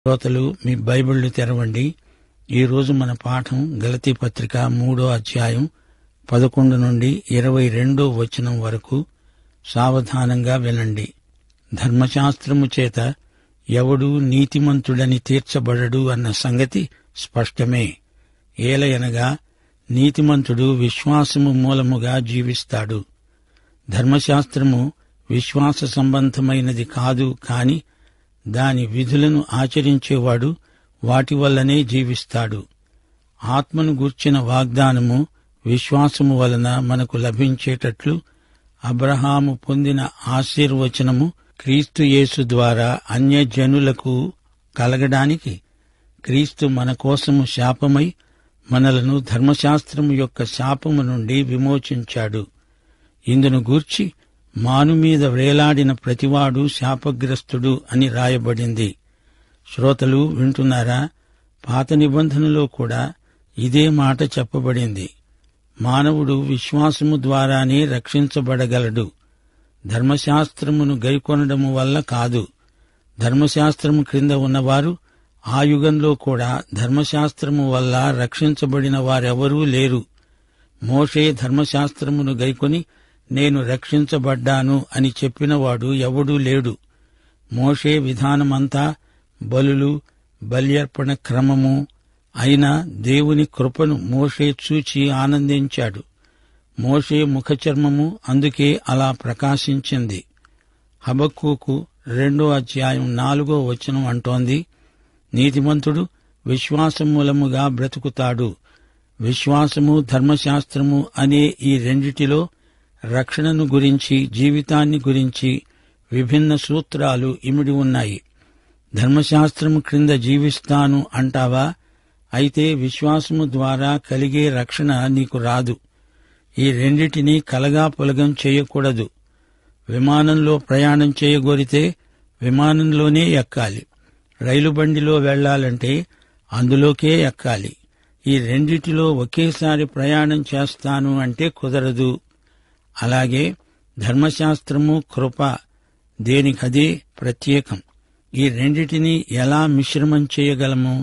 శ్రోతలు, మీ బైబిళ్లు తెరవండి. ఈరోజు మన పాఠం గలతీ పత్రిక 3వ అధ్యాయం 11 నుండి 22వ వచనం వరకు. సావధానంగా వినండి. ధర్మశాస్త్రము చేత ఎవడూ నీతిమంతుడని తీర్చబడడు అన్న సంగతి స్పష్టమే. ఏలయనగా నీతిమంతుడు విశ్వాసము మూలముగా జీవిస్తాడు. ధర్మశాస్త్రము విశ్వాస సంబంధమైనది కాదు, కాని దాని విధులను ఆచరించేవాడు వాటి వల్లనే జీవిస్తాడు. ఆత్మను గూర్చిన వాగ్దానము విశ్వాసము వలన మనకు లభించేటట్లు అబ్రహాము పొందిన ఆశీర్వచనము క్రీస్తు యేసు ద్వారా అన్యజనులకు కలగడానికి క్రీస్తు మన కోసము శాపమై మనలను ధర్మశాస్త్రము యొక్క శాపము నుండి విమోచించాడు. ఇందును గూర్చి మానుమీద వ్రేలాడిన ప్రతివాడు శాపగ్రస్తుడు అని రాయబడింది. శ్రోతలు వింటున్నారా? పాత నిబంధనలో కూడా ఇదే మాట చెప్పబడింది. మానవుడు విశ్వాసము ద్వారానే రక్షించబడగలడు, ధర్మశాస్త్రమును గైకొనడము వల్ల కాదు. ధర్మశాస్త్రము క్రింద ఉన్నవారు ఆ యుగంలో కూడా ధర్మశాస్త్రము వల్ల రక్షించబడిన వారెవరూ లేరు. మోషే ధర్మశాస్త్రమును గైకొని నేను రక్షించబడ్డాను అని చెప్పినవాడు ఎవడూ లేడు. మోషే విధానమంతా బలులు, బల్యర్పణ క్రమము. అయినా దేవుని కృపను మోషే చూచి ఆనందించాడు. మోషే ముఖచర్మము అందుకే అలా ప్రకాశించింది. హబక్కూకు 2వ అధ్యాయం 4వ వచనం అంటోంది, నీతిమంతుడు విశ్వాసం మూలముగా బ్రతుకుతాడు. విశ్వాసము, ధర్మశాస్త్రము అనే ఈ రెండిటిలో రక్షణను గురించి, జీవితాన్ని గురించి విభిన్న సూత్రాలు ఇమిడి ఉన్నాయి. ధర్మశాస్త్రము క్రింద జీవిస్తాను అంటావా? అయితే విశ్వాసము ద్వారా కలిగే రక్షణ నీకు రాదు. ఈ రెండిటినీ కలగాపులగం చేయకూడదు. విమానంలో ప్రయాణం చేయగోరితే విమానంలోనే ఎక్కాలి. రైలు బండిలో వెళ్లాలంటే అందులోకే ఎక్కాలి. ఈ రెండిటిలో ఒకేసారి ప్రయాణం చేస్తాను అంటే కుదరదు. అలాగే ధర్మశాస్త్రము, కృప దేనికదే ప్రత్యేకం. ఈ రెండిటినీ ఎలా మిశ్రమం చేయగలము?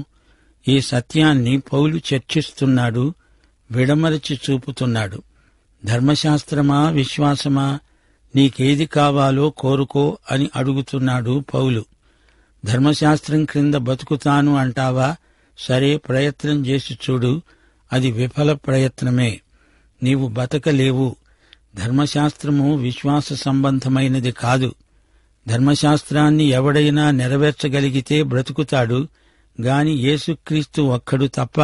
ఈ సత్యాన్ని పౌలు చర్చిస్తున్నాడు, విడమరచి చూపుతున్నాడు. ధర్మశాస్త్రమా, విశ్వాసమా, నీకేది కావాలో కోరుకో అని అడుగుతున్నాడు పౌలు. ధర్మశాస్త్రం క్రింద బతుకుతాను అంటావా? సరే, ప్రయత్నం చేసి చూడు. అది విఫల ప్రయత్నమే. నీవు బతకలేవు. ధర్మశాస్త్రము విశ్వాస సంబంధమైనది కాదు. ధర్మశాస్త్రాన్ని ఎవడైనా నెరవేర్చగలిగితే బ్రతుకుతాడు గాని యేసుక్రీస్తు ఒక్కడు తప్ప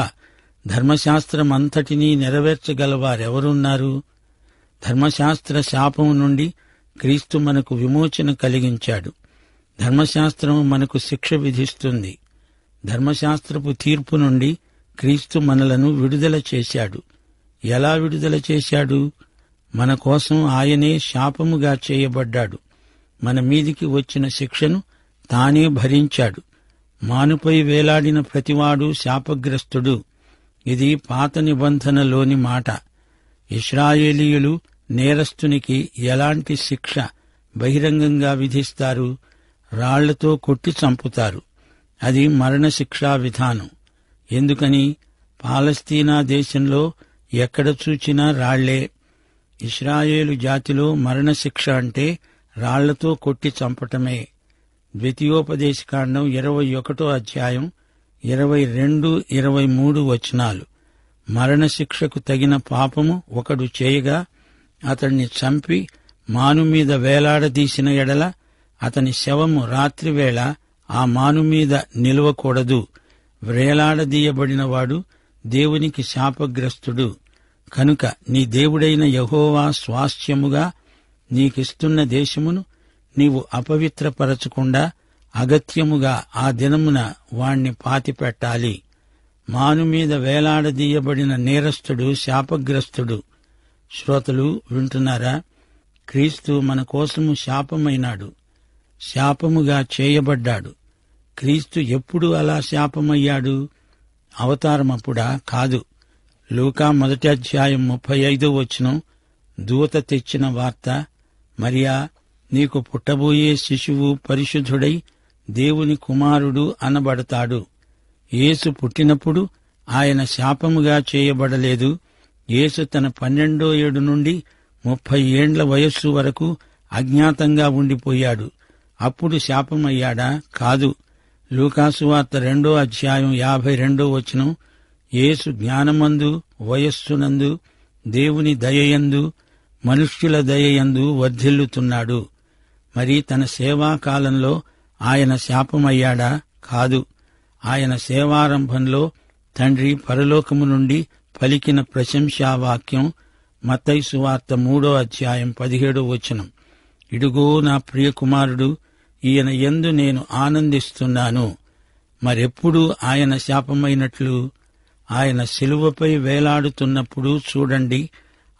ధర్మశాస్త్రమంతటినీ నెరవేర్చగలవారెవరున్నారు? ధర్మశాస్త్ర శాపం నుండి క్రీస్తు మనకు విమోచన కలిగించాడు. ధర్మశాస్త్రం మనకు శిక్ష విధిస్తుంది. ధర్మశాస్త్రపు తీర్పు నుండి క్రీస్తు మనలను విడుదల చేశాడు. ఎలా విడుదల చేశాడు? మన కోసం ఆయనే శాపముగా చేయబడ్డాడు. మన మీదికి వచ్చిన శిక్షను తానే భరించాడు. మానుపై వేలాడిన ప్రతివాడు శాపగ్రస్తుడు. ఇది పాత నిబంధనలోని మాట. ఇశ్రాయేలీయులు నేరస్తునికి ఎలాంటి శిక్ష బహిరంగంగా విధిస్తారు? రాళ్లతో కొట్టి చంపుతారు. అది మరణశిక్షా విధానం. ఎందుకని? పాలస్తీనా దేశంలో ఎక్కడ చూచినా రాళ్లే. ఇశ్రాయేలు జాతిలో మరణశిక్ష అంటే రాళ్లతో కొట్టి చంపటమే. ద్వితీయోపదేశకాండం 21వ అధ్యాయం 22, 23 వచనాలు. మరణశిక్షకు తగిన పాపము ఒకడు చేయగా అతణ్ణి చంపి మానుమీద వేలాడదీసిన ఎడల అతని శవము రాత్రివేళ ఆ మానుమీద నిలవకూడదు. వ్రేలాడదీయబడినవాడు దేవునికి శాపగ్రస్తుడు. కనుక నీ దేవుడైన యెహోవా స్వాస్థ్యముగా నీకిస్తున్న దేశమును నీవు అపవిత్రపరచకుండా అగత్యముగా ఆ దినమున వాణ్ణి పాతిపెట్టాలి. మానుమీద వేలాడదీయబడిన నేరస్తుడు శాపగ్రస్తుడు. శ్రోతలు వింటున్నారా? క్రీస్తు మన కోసము శాపమైనాడు, శాపముగా చేయబడ్డాడు. క్రీస్తు ఎప్పుడు అలా శాపమయ్యాడు? అవతారమప్పుడా? కాదు. లూకా 1వ అధ్యాయం 35వ వచనం, దూత తెచ్చిన వార్త, మరియా, నీకు పుట్టబోయే శిశువు పరిశుద్ధుడై దేవుని కుమారుడు అనబడతాడు. యేసు పుట్టినప్పుడు ఆయన శాపముగా చేయబడలేదు. యేసు తన 12వ ఏడు నుండి 30 ఏండ్ల వయస్సు వరకు అజ్ఞాతంగా ఉండిపోయాడు. అప్పుడు శాపమయ్యాడా? కాదు. లూకాసు వార్త 2వ అధ్యాయం 52వ వచనం, యేసు జ్ఞానమందు, వయస్సునందు, దేవుని దయయందు, మనుష్యుల దయయందు వర్ధిల్లుతున్నాడు. మరి తన సేవాకాలంలో ఆయన శాపమయ్యాడా? కాదు. ఆయన సేవారంభంలో తండ్రి పరలోకము నుండి పలికిన ప్రశంసావాక్యం మత్తయి సువార్త 3వ అధ్యాయం 17వ వచనం, ఇడుగో నా ప్రియకుమారుడు, ఈయన యందు నేను ఆనందిస్తున్నాను. మరెప్పుడు ఆయన శాపమైనట్లు? ఆయన శిలువపై వేలాడుతున్నప్పుడు చూడండి,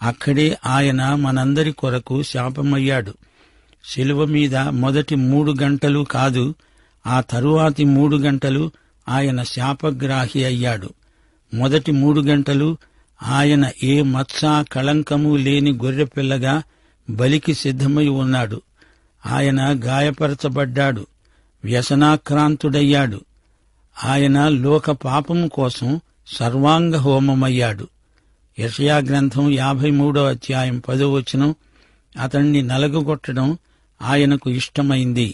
అక్కడే ఆయన మనందరి కొరకు శాపమయ్యాడు. శిలువ మీద మొదటి 3 గంటలు కాదు, ఆ తరువాతి 3 గంటలు ఆయన శాపగ్రాహి అయ్యాడు. మొదటి 3 గంటలు ఆయన ఏ మత్స కళంకము లేని గొర్రెపిల్లగా బలికి సిద్ధమై ఉన్నాడు. ఆయన గాయపరచబడ్డాడు, వ్యసనాక్రాంతుడయ్యాడు. ఆయన లోక పాపము కోసం సర్వాంగ హోమమయ్యాడు. యెషయా గ్రంథం 53వ అధ్యాయం 10వ వచనం, అతణ్ణి నలగగొట్టడం ఆయనకు ఇష్టమైంది.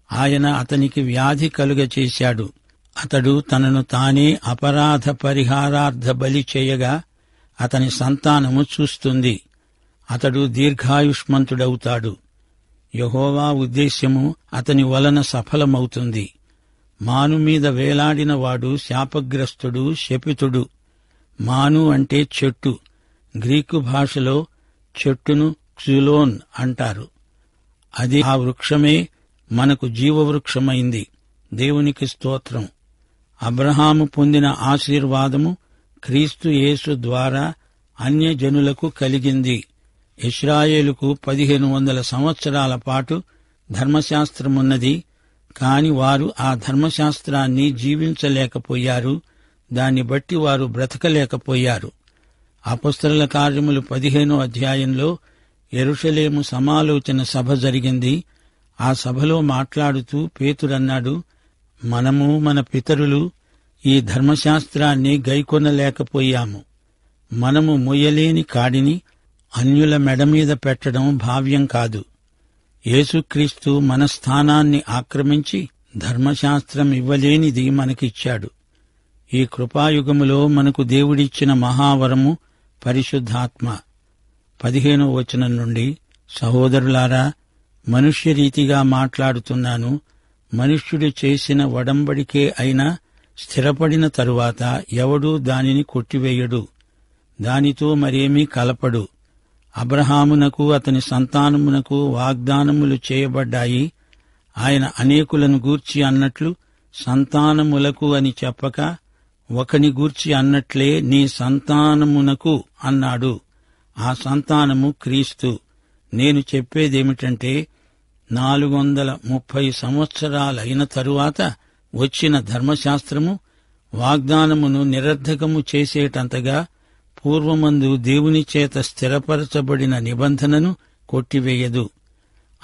ఆయన అతనికి వ్యాధి కలుగచేశాడు. అతడు తనను తానే అపరాధ పరిహారార్థ బలి చేయగా అతని సంతానము చూస్తుంది. అతడు దీర్ఘాయుష్మంతుడవుతాడు. యెహోవా ఉద్దేశ్యము అతని వలన సఫలమవుతుంది. మాను మీద వేలాడిన వాడు శాపగ్రస్తుడు, శపితుడు. మాను అంటే చెట్టు. గ్రీకు భాషలో చెట్టును క్సులోన్ అంటారు. అది ఆ వృక్షమే మనకు జీవవృక్షమైంది. దేవునికి స్తోత్రం. అబ్రహాము పొందిన ఆశీర్వాదము క్రీస్తు యేసు ద్వారా అన్యజనులకు కలిగింది. ఇశ్రాయేలుకు 1500 సంవత్సరాల పాటు ధర్మశాస్త్రమున్నది. కాని వారు ఆ ధర్మశాస్త్రాన్ని జీవించలేకపోయారు. దాన్ని బట్టి వారు బ్రతకలేకపోయారు. అపొస్తలుల కార్యములు 15వ అధ్యాయంలో యెరూషలేము సమాలోచన సభ జరిగింది. ఆ సభలో మాట్లాడుతూ పేతురన్నాడు, మనము మన పితరులు ఈ ధర్మశాస్త్రాన్ని గైకొనలేకపోయాము. మనము మొయ్యలేని కాడిని అన్యుల మెడమీద పెట్టడం భావ్యం కాదు. యేసుక్రీస్తు మన స్థానాన్ని ఆక్రమించి ధర్మశాస్త్రం ఇవ్వలేనిది మనకిచ్చాడు. ఈ కృపాయుగములో మనకు దేవుడిచ్చిన మహావరము పరిశుద్ధాత్మ. 15వ వచనం నుండి, సహోదరులారా, మనుష్యరీతిగా మాట్లాడుతున్నాను. మనుష్యుడు చేసిన వడంబడికే అయినా స్థిరపడిన తరువాత ఎవడూ దానిని కొట్టివేయడు, దానితో మరేమీ కలపడు. అబ్రహామునకు అతని సంతానమునకు వాగ్దానములు చేయబడ్డాయి. ఆయన అనేకులను గూర్చి అన్నట్లు సంతానములకు అని చెప్పక ఒకని గూర్చి అన్నట్లే నీ సంతానమునకు అన్నాడు. ఆ సంతానము క్రీస్తు. నేను చెప్పేదేమిటంటే 430 సంవత్సరాలైన తరువాత వచ్చిన ధర్మశాస్త్రము వాగ్దానమును నిరర్ధకము చేసేటంతగా పూర్వమందు దేవుని చేత స్థిరపరచబడిన నిబంధనను కొట్టివేయదు.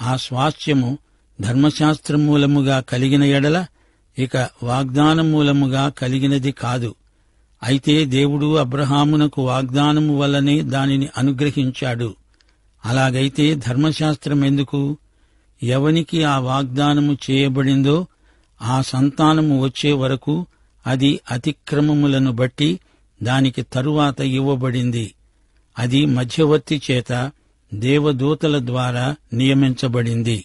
ఆ స్వాస్థ్యము ధర్మశాస్త్రమూలముగా కలిగిన ఎడల ఇక వాగ్దానమూలముగా కలిగినది కాదు. అయితే దేవుడు అబ్రహామునకు వాగ్దానము వల్లనే దానిని అనుగ్రహించాడు. అలాగైతే ధర్మశాస్త్రం ఎందుకు? ఎవనికి ఆ వాగ్దానము చేయబడిందో ఆ సంతానము వచ్చే వరకు అది అతిక్రమములను బట్టి దానికి తరువాత ఇవ్వబడింది. అది మధ్యవర్తి చేత దేవదూతల ద్వారా నియమించబడింది.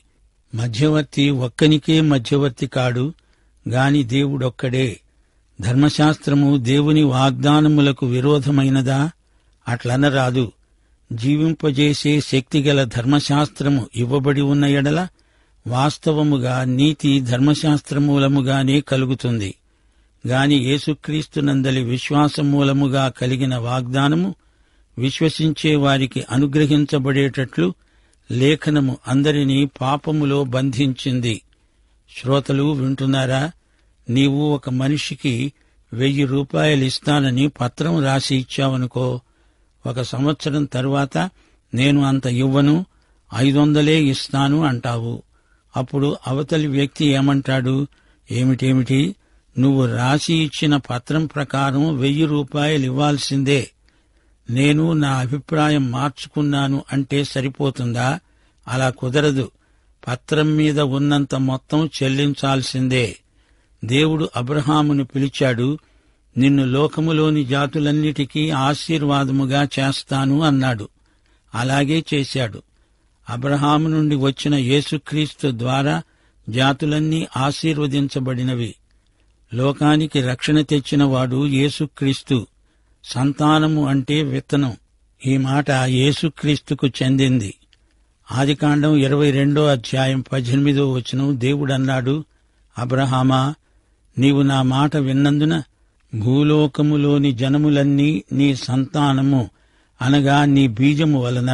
మధ్యవర్తి ఒక్కనికే మధ్యవర్తి కాడు గాని దేవుడొక్కడే. ధర్మశాస్త్రము దేవుని వాగ్దానములకు విరోధమైనదా? అట్లనరాదు. జీవింపజేసే శక్తిగల ధర్మశాస్త్రము ఇవ్వబడి ఉన్న ఎడల వాస్తవముగా నీతి ధర్మశాస్త్రమూలముగానే కలుగుతుంది. గాని యేసుక్రీస్తునందలి విశ్వాసమూలముగా కలిగిన వాగ్దానము విశ్వసించే వారికి అనుగ్రహించబడేటట్లు లేఖనము అందరినీ పాపములో బంధించింది. శ్రోతలు వింటున్నారా? నీవు ఒక మనిషికి 1000 రూపాయలిస్తానని పత్రం రాసి ఇచ్చావనుకో, 1 సంవత్సరం తరువాత నేను అంత ఇవ్వను, 500 ఇస్తాను అంటావు. అప్పుడు అవతలి వ్యక్తి ఏమంటాడు? ఏమిటేమిటి, నువ్వు రాసి ఇచ్చిన పత్రం ప్రకారం 1000 రూపాయలు ఇవ్వాల్సిందే, నేను నా అభిప్రాయం మార్చుకున్నాను అంటే సరిపోతుందా? అలా కుదరదు. పత్రం మీద ఉన్నంత మొత్తం చెల్లించాల్సిందే. దేవుడు అబ్రహామును పిలిచాడు. నిన్ను లోకములోని జాతులన్నిటికీ ఆశీర్వాదముగా చేస్తాను అన్నాడు. అలాగే చేశాడు. అబ్రహాము నుండి వచ్చిన యేసుక్రీస్తు ద్వారా జాతులన్నీ ఆశీర్వదించబడినవి. లోకానికి రక్షణ తెచ్చినవాడు యేసుక్రీస్తు. సంతానము అంటే విత్తనం. ఈ మాట యేసుక్రీస్తుకు చెందింది. ఆదికాండం 22వ అధ్యాయం 18వ వచనం దేవుడన్నాడు, అబ్రహామా, నీవు నా మాట విన్నందున భూలోకములోని జనములన్నీ నీ సంతానము అనగా నీ బీజము వలన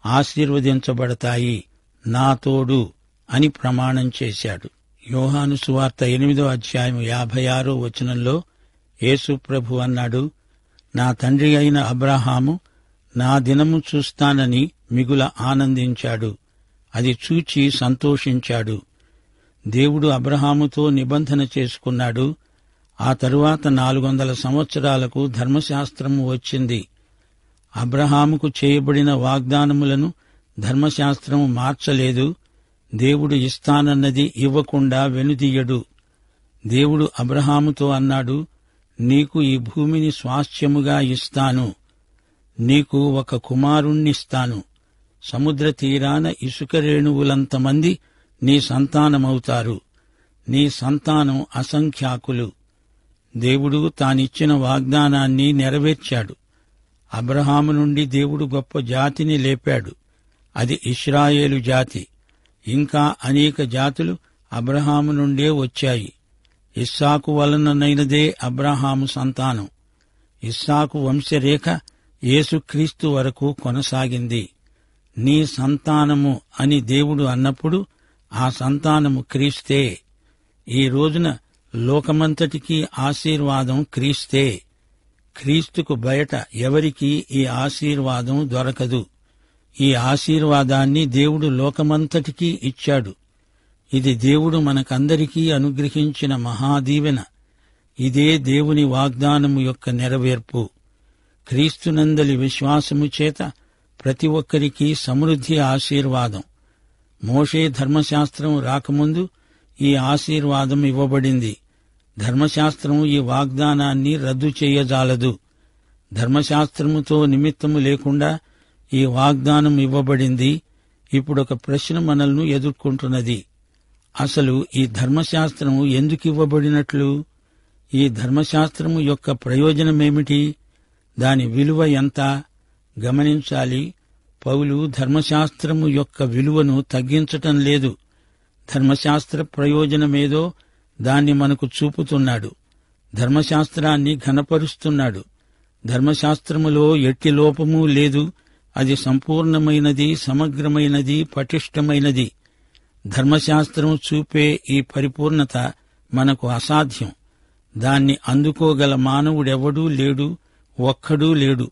ఆశీర్వదించబడతాయి, నా తోడు అని ప్రమాణం చేశాడు. యోహాను సువార్త 8వ అధ్యాయం 56వ వచనంలో యేసు ప్రభు అన్నాడు, నా తండ్రి అయిన అబ్రహాము నా దినము చూస్తానని మిగుల ఆనందించాడు, అది చూచి సంతోషించాడు. దేవుడు అబ్రహాముతో నిబంధన చేసుకున్నాడు. ఆ తరువాత 400 సంవత్సరాలకు ధర్మశాస్త్రము వచ్చింది. అబ్రహాముకు చేయబడిన వాగ్దానములను ధర్మశాస్త్రం మార్చలేదు. దేవుడు ఇస్తానన్నది ఇవ్వకుండా వెనుదీయడు. దేవుడు అబ్రహాముతో అన్నాడు, నీకు ఈ భూమిని స్వాస్థ్యముగా ఇస్తాను, నీకు ఒక కుమారుణ్ణిస్తాను, సముద్ర తీరాన ఇసుక రేణువులంతమంది నీ సంతానమవుతారు, నీ సంతానం అసంఖ్యాకులు. దేవుడు తానిచ్చిన వాగ్దానాన్ని నెరవేర్చాడు. అబ్రహాము నుండి దేవుడు గొప్ప జాతిని లేపాడు. అది ఇశ్రాయేలు జాతి. ఇంకా అనేక జాతులు అబ్రహాము నుండే వచ్చాయి. ఇస్సాకు వలననైనదే అబ్రహాము సంతానం. ఇస్సాకు వంశరేఖ యేసుక్రీస్తు వరకు కొనసాగింది. నీ సంతానము అని దేవుడు అన్నప్పుడు ఆ సంతానము క్రీస్తే. ఈ రోజున లోకమంతటికీ ఆశీర్వాదం క్రీస్తే. క్రీస్తుకు బయట ఎవరికీ ఈ ఆశీర్వాదం దొరకదు. ఈ ఆశీర్వాదాన్ని దేవుడు లోకమంతటికీ ఇచ్చాడు. ఇది దేవుడు మనకందరికీ అనుగ్రహించిన మహాదీవెన. ఇదే దేవుని వాగ్దానము యొక్క నెరవేర్పు. క్రీస్తునందలి విశ్వాసము చేత ప్రతి ఒక్కరికీ సమృద్ధి ఆశీర్వాదం. మోషే ధర్మశాస్త్రం రాకముందు ఈ ఆశీర్వాదం ఇవ్వబడింది. ధర్మశాస్త్రం ఈ వాగ్దానాన్ని రద్దు చేయజాలదు. ధర్మశాస్త్రముతో నిమిత్తము లేకుండా ఈ వాగ్దానం ఇవ్వబడింది. ఇప్పుడొక ప్రశ్న మనల్ని ఎదుర్కొంటున్నది. అసలు ఈ ధర్మశాస్త్రము ఎందుకు ఇవ్వబడినట్లు? ఈ ధర్మశాస్త్రము యొక్క ప్రయోజనమేమిటి? దాని విలువ ఎంత? గమనించాలి. పౌలు ధర్మశాస్త్రము యొక్క విలువను తగ్గించటం లేదు. ధర్మశాస్త్ర ప్రయోజనమేదో దాన్ని మనకు చూపుతున్నాడు. ధర్మశాస్త్రాన్ని ఘనపరుస్తున్నాడు. ధర్మశాస్త్రములో ఎట్టి లోపమూ లేదు. అది సంపూర్ణమైనది, సమగ్రమైనది, పటిష్టమైనది. ధర్మశాస్త్రం చూపే ఈ పరిపూర్ణత మనకు అసాధ్యం. దాన్ని అందుకోగల మానవుడెవడూ లేడు, ఒక్కడూ లేడు.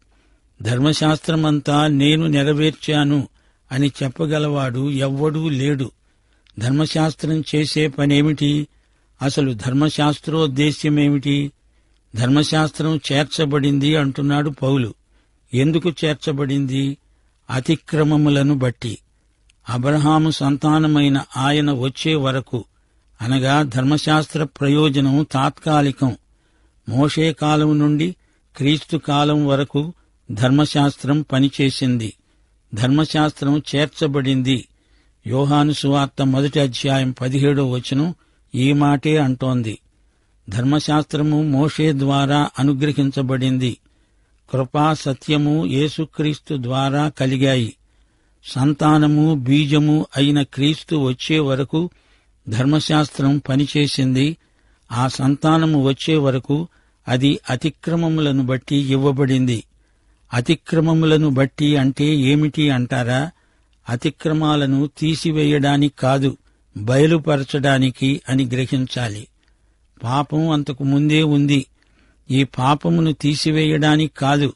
ధర్మశాస్త్రమంతా నేను నెరవేర్చాను అని చెప్పగలవాడు ఎవ్వడూ లేడు. ధర్మశాస్త్రం చేసే పనేమిటి? అసలు ధర్మశాస్త్రోద్దేశ్యమేమిటి? ధర్మశాస్త్రం చేర్చబడింది అంటున్నాడు పౌలు. ఎందుకు చేర్చబడింది? అతిక్రమములను బట్టి. అబ్రహాము సంతానమైన ఆయన వచ్చే వరకు, అనగా ధర్మశాస్త్ర ప్రయోజనం తాత్కాలికం. మోషే కాలం నుండి క్రీస్తు కాలం వరకు ధర్మశాస్త్రం పనిచేసింది. ధర్మశాస్త్రం చేర్చబడింది. యోహాను సువార్త 1వ అధ్యాయం 17వ వచనం ఈ మాటే అంటోంది. ధర్మశాస్త్రము మోషే ద్వారా అనుగ్రహించబడింది. కృపా సత్యము యేసుక్రీస్తు ద్వారా కలిగాయి. సంతానము బీజము అయిన క్రీస్తు వచ్చే వరకు ధర్మశాస్త్రం పనిచేసింది. ఆ సంతానము వచ్చే వరకు అది అతిక్రమములను బట్టి ఇవ్వబడింది. అతిక్రమములను బట్టి అంటే ఏమిటి అంటారా? అతిక్రమాలను తీసివేయడానికి కాదు, బయలుపరచడానికి అని గ్రహించాలి. పాపం అంతకు ముందే ఉంది. ఈ పాపమును తీసివేయడానికి కాదు.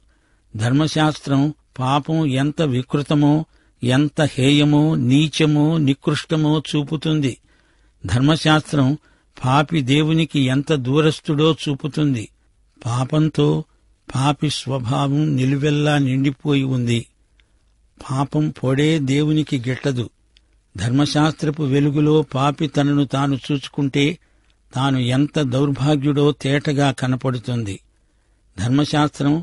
ధర్మశాస్త్రం పాపం ఎంత వికృతమో, ఎంత హేయమో, నీచమో, నికృష్టమో చూపుతుంది. ధర్మశాస్త్రం పాపి దేవునికి ఎంత దూరస్థుడో చూపుతుంది. పాపంతో పాపి స్వభావం నిలువెల్లా నిండిపోయి ఉంది. పాపం పొడే దేవునికి గిట్టదు. ధర్మశాస్త్రపు వెలుగులో పాపి తనను తాను చూచుకుంటే తాను ఎంత దౌర్భాగ్యుడో తేటగా కనపడుతుంది. ధర్మశాస్త్రం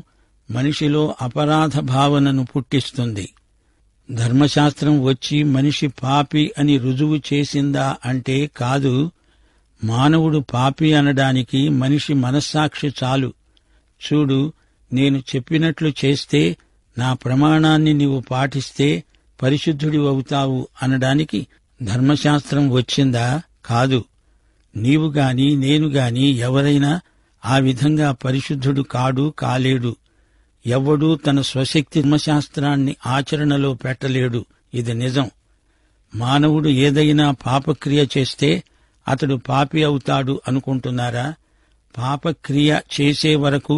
మనిషిలో అపరాధ భావనను పుట్టిస్తుంది. ధర్మశాస్త్రం వచ్చి మనిషి పాపి అని రుజువు చేసిందా అంటే కాదు. మానవుడు పాపి అనడానికి మనిషి మనస్సాక్షి చాలు. చూడు, నేను చెప్పినట్లు చేస్తే, నా ప్రమాణాన్ని నీవు పాటిస్తే పరిశుద్ధుడివవుతావు అనడానికి ధర్మశాస్త్రం వచ్చిందా? కాదు. నీవు గాని నేను గాని ఎవరైనా ఆ విధంగా పరిశుద్ధుడు కాడు, కాలేడు. ఎవ్వడూ తన స్వశక్తి ధర్మశాస్త్రాన్ని ఆచరణలో పెట్టలేడు. ఇది నిజం. మానవుడు ఏదైనా పాపక్రియ చేస్తే అతడు పాపి అవుతాడు అనుకుంటున్నారా? పాపక్రియ చేసే వరకు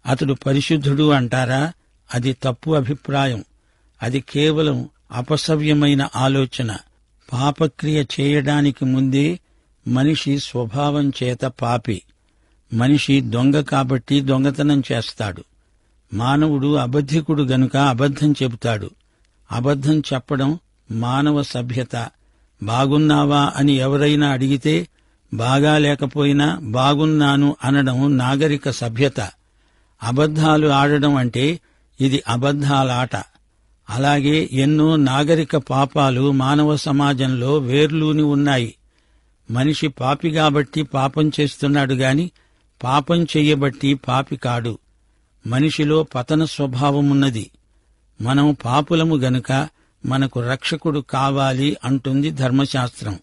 అతడు పరిశుద్ధుడు అంటారా? అది తప్పు అభిప్రాయం. అది కేవలం అపసవ్యమైన ఆలోచన. పాపక్రియ చేయడానికి ముందే మనిషి స్వభావం చేత పాపి. మనిషి దొంగ కాబట్టి దొంగతనం చేస్తాడు. మానవుడు అబద్ధికుడు గనుక అబద్ధం చెబుతాడు. అబద్ధం చెప్పడం మానవ సభ్యత. బాగున్నావా అని ఎవరైనా అడిగితే బాగా లేకపోయినా బాగున్నాను అనడం నాగరిక సభ్యత. అబద్ధాలు ఆడడం అంటే ఇది అబద్ధాలాట. అలాగే ఎన్నో నాగరిక పాపాలు మానవ సమాజంలో వేర్లూని ఉన్నాయి. మనిషి పాపి కాబట్టి పాపం చేస్తున్నాడు గాని పాపం చెయ్యబట్టి పాపి కాడు. మనిషిలో పతన స్వభావమున్నది. మనం పాపులము గనుక మనకు రక్షకుడు కావాలి అంటుంది ధర్మశాస్త్రం.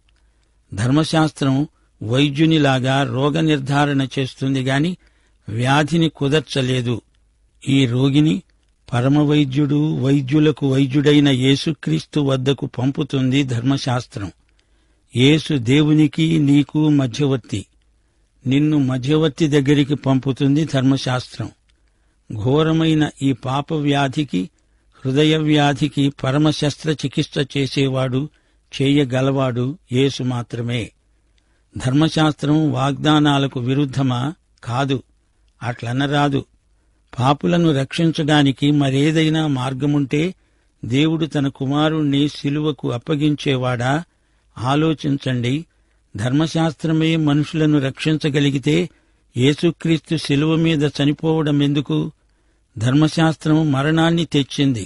ధర్మశాస్త్రం వైద్యునిలాగా రోగ నిర్ధారణ చేస్తుంది గాని వ్యాధిని కుదర్చలేదు. ఈ రోగిని పరమవైద్యుడు, వైద్యులకు వైద్యుడైన యేసుక్రీస్తు వద్దకు పంపుతుంది ధర్మశాస్త్రం. యేసు దేవునికి నీకు మధ్యవర్తి. నిన్ను మధ్యవర్తి దగ్గరికి పంపుతుంది ధర్మశాస్త్రం. ఘోరమైన ఈ పాప వ్యాధికి, హృదయ వ్యాధికి పరమ శస్త్రచికిత్స చేసేవాడు, చేయగలవాడు యేసు మాత్రమే. ధర్మశాస్త్రం వాగ్దానాలకు విరుద్ధమా? కాదు. అట్లనరాదు. పాపులను రక్షించడానికి మరేదైనా మార్గముంటే దేవుడు తన కుమారుణ్ణి శిలువకు అప్పగించేవాడా? ఆలోచించండి. ధర్మశాస్త్రమే మనుషులను రక్షించగలిగితే యేసుక్రీస్తు శిలువ మీద చనిపోవడమెందుకు? ధర్మశాస్త్రం మరణాన్ని తెచ్చింది.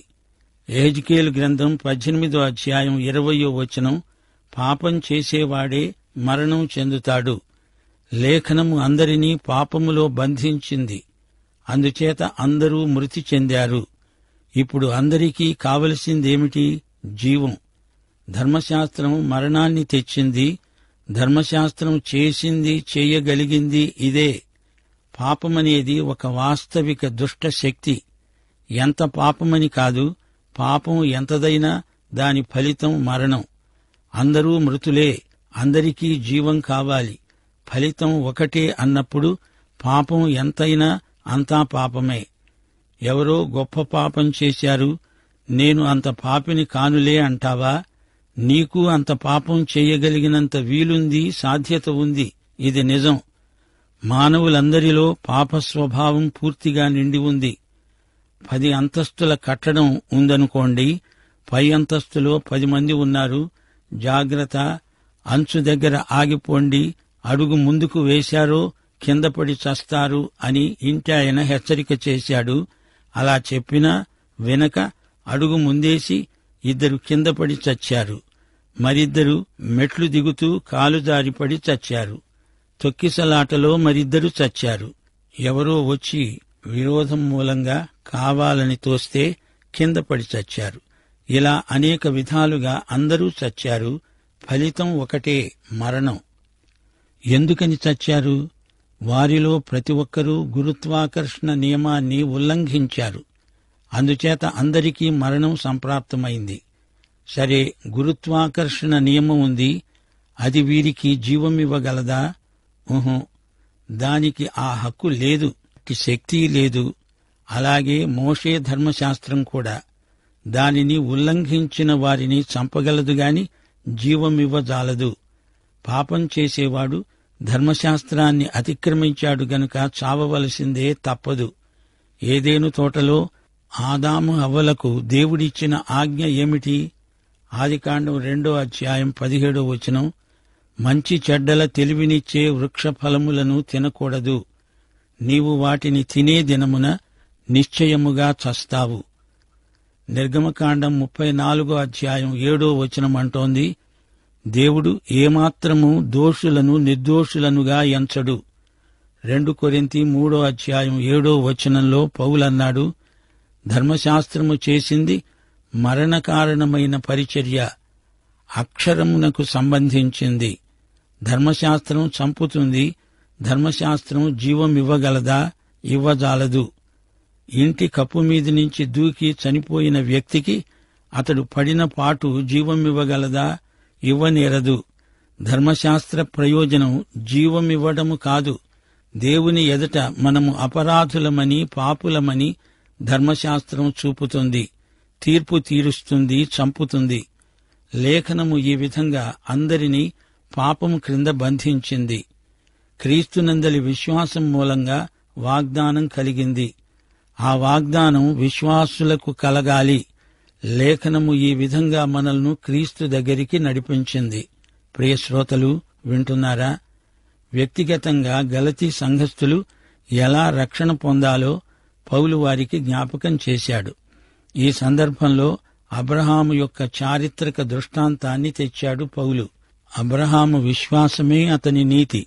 యెహెజ్కేలు గ్రంథం 18వ అధ్యాయం 20వ వచనం, పాపం చేసేవాడే మరణం చెందుతాడు. లేఖనము అందరినీ పాపములో బంధించింది. అందుచేత అందరూ మృతి చెందారు. ఇప్పుడు అందరికీ కావలసిందేమిటి? జీవం. ధర్మశాస్త్రం మరణాన్ని తెచ్చింది. ధర్మశాస్త్రం చేసింది, చేయగలిగింది ఇదే. పాపమనేది ఒక వాస్తవిక దుష్ట శక్తి. ఎంత పాపమని కాదు, పాపం ఎంతదైనా దాని ఫలితం మరణం. అందరూ మృతులే, అందరికీ జీవం కావాలి. ఫలితం ఒకటే అన్నప్పుడు పాపం ఎంతైనా అంతా పాపమే. ఎవరో గొప్ప పాపం చేశారు, నేను అంత పాపిని కానులే అంటావా? నీకు అంత పాపం చేయగలిగినంత వీలుంది, సాధ్యత ఉంది. ఇది నిజం. మానవులందరిలో పాప స్వభావం పూర్తిగా నిండి ఉంది. 10 అంతస్తుల కట్టడం ఉందనుకోండి, పై అంతస్తులో 10 మంది ఉన్నారు. జాగ్రత్త, అంచు దగ్గర ఆగిపోండి, అడుగు ముందుకు వేశారో కిందపడి చస్తారు అని ఇంటాయన హెచ్చరిక చేశాడు. అలా చెప్పినా వెనక అడుగు ముందేసి 2 కిందపడి చచ్చారు. మరిద్దరు మెట్లు దిగుతూ కాలు జారిపడి చచ్చారు. తొక్కిసలాటలో మరిద్దరు చచ్చారు. ఎవరో వచ్చి విరోధం మూలంగా కావాలని తోస్తే కిందపడి చచ్చారు. ఇలా అనేక విధాలుగా అందరూ చచ్చారు. ఫలితం ఒకటే, మరణం. ఎందుకని చచ్చారు? వారిలో ప్రతి ఒక్కరూ గురుత్వాకర్షణ నియమాన్ని ఉల్లంఘించారు. అందుచేత అందరికీ మరణం సంప్రాప్తమైంది. సరే, గురుత్వాకర్షణ నియమం ఉంది, అది వీరికి జీవమివ్వగలదా? దానికి ఆ హక్కు లేదు, శక్తి లేదు. అలాగే మోషే ధర్మశాస్త్రం కూడా. దానిని ఉల్లంఘించిన వారిని చంపగలదు గాని జీవమివ్వజాలదు. పాపం చేసేవాడు ధర్మశాస్త్రాన్ని అతిక్రమించాడు గనుక చావవలసిందే తప్పదు. ఏదెను తోటలో ఆదాము హవ్వలకు దేవుడిచ్చిన ఆజ్ఞ ఏమిటి? ఆదికాండం 2:17 మంచి చెడ్డల తెలివినిచ్చే వృక్ష ఫలములను తినకూడదు. నీవు వాటిని తినే దినమున నిశ్చయముగా చస్తావు. నిర్గమకాండం 34:7 అంటోంది, దేవుడు ఏమాత్రము దోషులను నిర్దోషులనుగా ఎంచడు. 2 కొరింథీ 3:7 పౌలన్నాడు, ధర్మశాస్త్రము చేసింది మరణకారణమైన పరిచర్య, అక్షరమునకు సంబంధించింది. ధర్మశాస్త్రం చంపుతుంది, ధర్మశాస్త్రం జీవమివ్వగలదా? ఇవ్వజాలదు. ఇంటి కప్పు మీద నుంచి దూకి చనిపోయిన వ్యక్తికి అతడు పడిన పాటు జీవమివ్వగలదా? ఇవ్వనేరదు. ధర్మశాస్త్ర ప్రయోజనం జీవమివ్వడము కాదు. దేవుని ఎదుట మనము అపరాధులమని, పాపులమని ధర్మశాస్త్రం చూపుతుంది, తీర్పు తీరుస్తుంది, చంపుతుంది. లేఖనము ఈ విధంగా అందరినీ పాపము క్రింద బంధించింది. క్రీస్తునందలి విశ్వాసం మూలంగా వాగ్దానం కలిగింది. ఆ వాగ్దానం విశ్వాసులకు కలగాలి. లేఖనము ఈ విధంగా మనల్ని క్రీస్తు దగ్గరికి నడిపించింది. ప్రియ శ్రోతలు, వింటున్నారా? వ్యక్తిగతంగా గలతీ సంఘస్థులు ఎలా రక్షణ పొందాలో పౌలు వారికి జ్ఞాపకం చేశాడు. ఈ సందర్భంలో అబ్రహాము యొక్క చారిత్రక దృష్టాంతాన్ని తెచ్చాడు పౌలు. అబ్రహాము విశ్వాసమే అతని నీతి.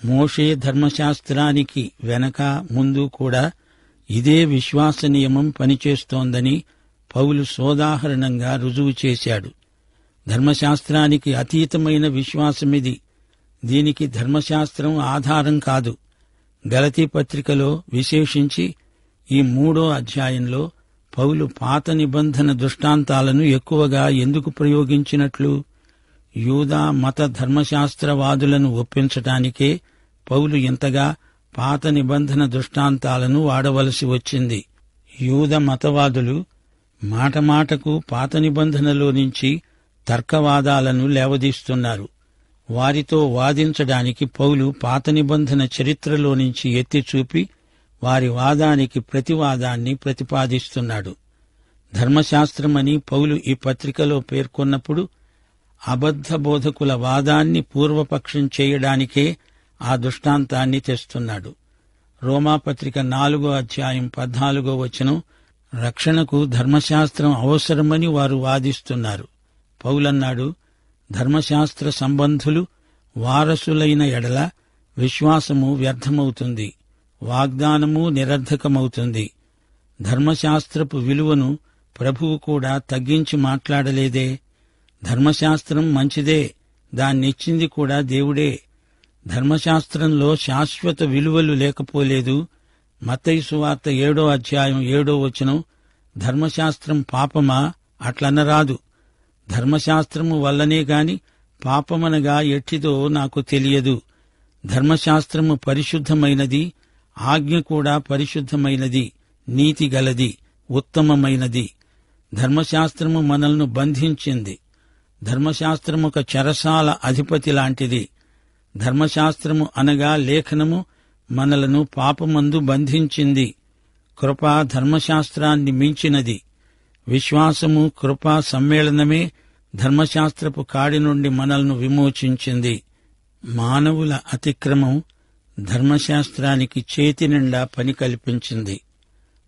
మోషే ధర్మశాస్త్రానికి వెనక ముందు కూడా ఇదే విశ్వాస నియమం పనిచేస్తోందని పౌలు సోదాహరణంగా రుజువు చేశాడు. ధర్మశాస్త్రానికి అతీతమైన విశ్వాసమిది. దీనికి ధర్మశాస్త్రం ఆధారం కాదు. గలతీ పత్రికలో విశేషించి ఈ 3వ అధ్యాయంలో పౌలు పాత నిబంధన దృష్టాంతాలను ఎక్కువగా ఎందుకు ప్రయోగించినట్లు? యూదా మత ధర్మశాస్త్రవాదులను ఒప్పించటానికే పౌలు ఇంతగా పాత నిబంధన దృష్టాంతాలను వాడవలసి వచ్చింది. యూద మతవాదులు మాటమాటకు పాత నిబంధనలో నుంచి తర్కవాదాలను లేవదీస్తున్నారు. వారితో వాదించడానికి పౌలు పాత నిబంధన చరిత్రలో నుంచి ఎత్తిచూపి వారి వాదానికి ప్రతివాదాన్ని ప్రతిపాదిస్తున్నాడు. ధర్మశాస్త్రమని పౌలు ఈ పత్రికలో పేర్కొన్నప్పుడు అబద్ధ బోధకుల వాదాన్ని పూర్వపక్షం చేయడానికే ఆ దృష్టాంతాన్ని తెస్తున్నాడు. రోమాపత్రిక 4:14 రక్షణకు ధర్మశాస్త్రం అవసరమని వారు వాదిస్తున్నారు. పౌలన్నాడు, ధర్మశాస్త్ర సంబంధులు వారసులైన ఎడల విశ్వాసము వ్యర్థమవుతుంది, వాగ్దానము నిరర్ధకమవుతుంది. ధర్మశాస్త్రపు విలువను ప్రభువు కూడా తగ్గించి మాట్లాడలేదే. ధర్మశాస్త్రం మంచిదే, దాన్నిచ్చింది కూడా దేవుడే. ధర్మశాస్త్రంలో శాశ్వత విలువలు లేకపోలేదు. మత్తయి సువార్త 7:7 ధర్మశాస్త్రం పాపమా? అట్లనరాదు. ధర్మశాస్త్రము వల్లనే గాని పాపమనగా ఎట్టిదో నాకు తెలియదు. ధర్మశాస్త్రము పరిశుద్ధమైనది, ఆజ్ఞ కూడా పరిశుద్ధమైనది, నీతిగలది, ఉత్తమమైనది. ధర్మశాస్త్రము మనల్ని బంధించింది. ధర్మశాస్త్రము ఒక చెరసాల అధిపతి లాంటిది. ధర్మశాస్త్రము అనగా లేఖనము మనలను పాపమందు బంధించింది. కృప ధర్మశాస్త్రాన్ని మించినది. విశ్వాసము, కృపా సమ్మేళనమే ధర్మశాస్త్రపు కాడి నుండి మనల్ని విమోచించింది. మానవుల అతిక్రమం ధర్మశాస్త్రానికి చేతి నిండా పని కల్పించింది.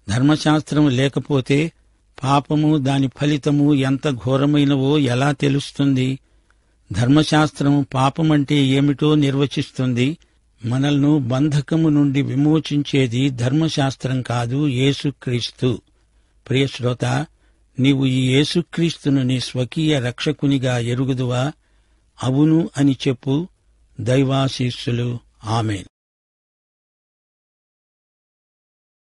ధర్మశాస్త్రం లేకపోతే పాపము, దాని ఫలితము ఎంత ఘోరమైనవో ఎలా తెలుస్తుంది? ధర్మశాస్త్రం పాపమంటే ఏమిటో నిర్వచిస్తుంది. మనల్ని బంధకము నుండి విమోచించేది ధర్మశాస్త్రం కాదు, యేసుక్రీస్తు. ప్రియశ్రోత, నీవు ఈ యేసుక్రీస్తును నీ స్వకీయ రక్షకునిగా ఎరుగుదువా? అవును అని చెప్పు. దైవాశీస్సులు. ఆమేన్.